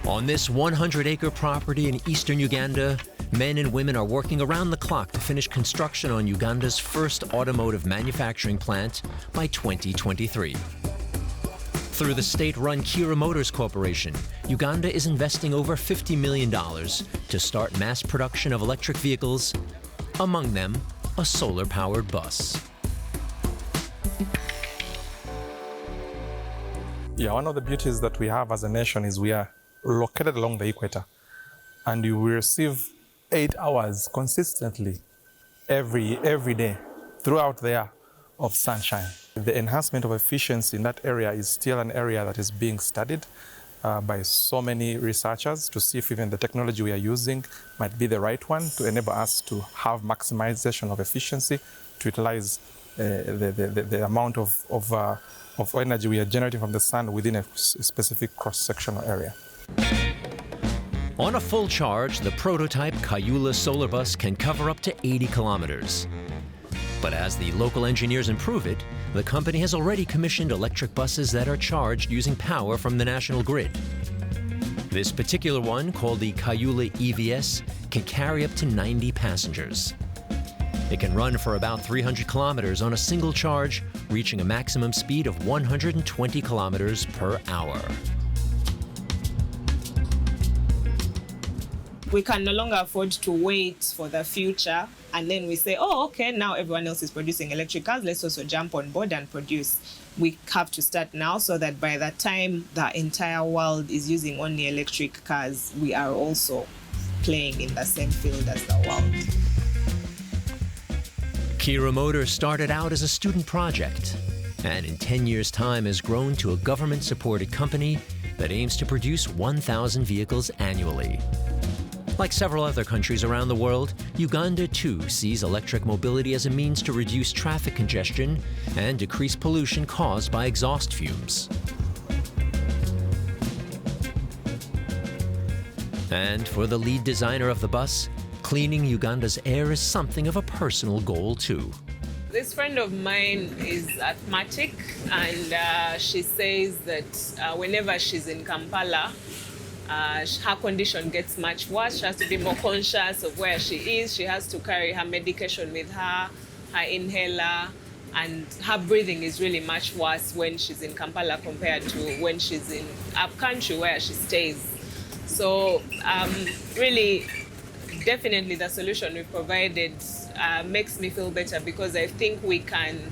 On this 100-acre property in eastern Uganda, men and women are working around the clock to finish construction on Uganda's first automotive manufacturing plant by 2023. Through the state-run Kiira Motors Corporation, Uganda is investing over $50 million to start mass production of electric vehicles, among them a solar-powered bus. Yeah, one of the beauties that we have as a nation is we are located along the equator, and you will receive 8 hours consistently every day throughout the year of sunshine. The enhancement of efficiency in that area is still an area that is being studied by so many researchers to see if even the technology we are using might be the right one to enable us to have maximization of efficiency, to utilize the amount of energy we are generating from the sun within a specific cross-sectional area. On a full charge, the prototype Kayoola Solar bus can cover up to 80 kilometers. But as the local engineers improve it, the company has already commissioned electric buses that are charged using power from the national grid. This particular one, called the Kayoola EVS, can carry up to 90 passengers. It can run for about 300 kilometers on a single charge, reaching a maximum speed of 120 kilometers per hour. We can no longer afford to wait for the future and then we say, oh, okay, now everyone else is producing electric cars, let's also jump on board and produce. We have to start now so that by the time the entire world is using only electric cars, we are also playing in the same field as the world. Kiira Motors started out as a student project, and in 10 years' time has grown to a government-supported company that aims to produce 1,000 vehicles annually. Like several other countries around the world, Uganda too sees electric mobility as a means to reduce traffic congestion and decrease pollution caused by exhaust fumes. And for the lead designer of the bus, cleaning Uganda's air is something of a personal goal too. This friend of mine is asthmatic, and she says that whenever she's in Kampala, her condition gets much worse. She has to be more conscious of where she is. She has to carry her medication with her, her inhaler, and her breathing is really much worse when she's in Kampala compared to when she's in up country where she stays. So really, definitely the solution we provided makes me feel better, because I think we can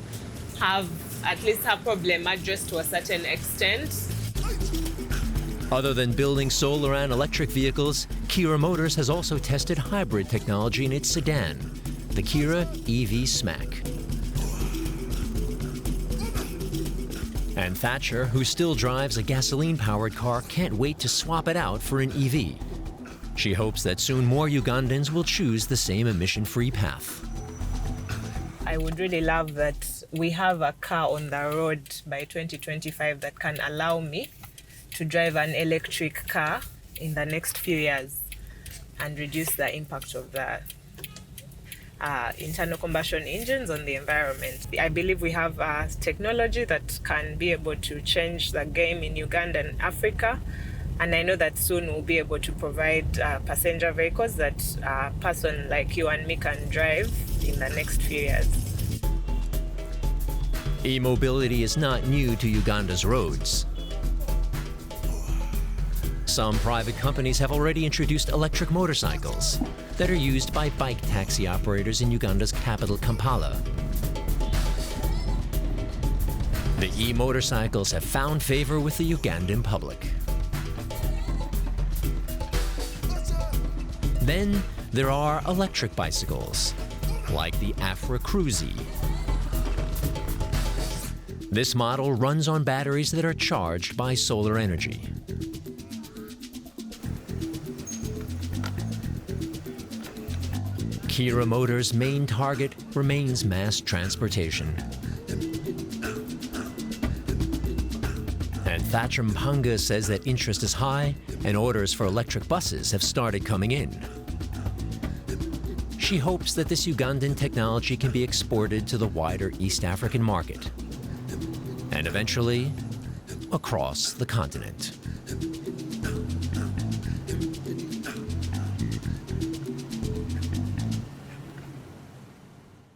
have at least her problem addressed to a certain extent. Other than building solar and electric vehicles, Kiira Motors has also tested hybrid technology in its sedan, the Kiira EV SMACK. And Thatcher, who still drives a gasoline-powered car, can't wait to swap it out for an EV. She hopes that soon more Ugandans will choose the same emission-free path. I would really love that we have a car on the road by 2025 that can allow me to drive an electric car in the next few years and reduce the impact of the internal combustion engines on the environment. I believe we have technology that can be able to change the game in Uganda and Africa, and I know that soon we'll be able to provide passenger vehicles that a person like you and me can drive in the next few years. E-mobility is not new to Uganda's roads. Some private companies have already introduced electric motorcycles that are used by bike taxi operators in Uganda's capital, Kampala. The e-motorcycles have found favor with the Ugandan public. Then there are electric bicycles, like the Afra Cruzy. This model runs on batteries that are charged by solar energy. Kiira Motors' main target remains mass transportation. And Thatcher Mpanga says that interest is high and orders for electric buses have started coming in. She hopes that this Ugandan technology can be exported to the wider East African market and eventually across the continent.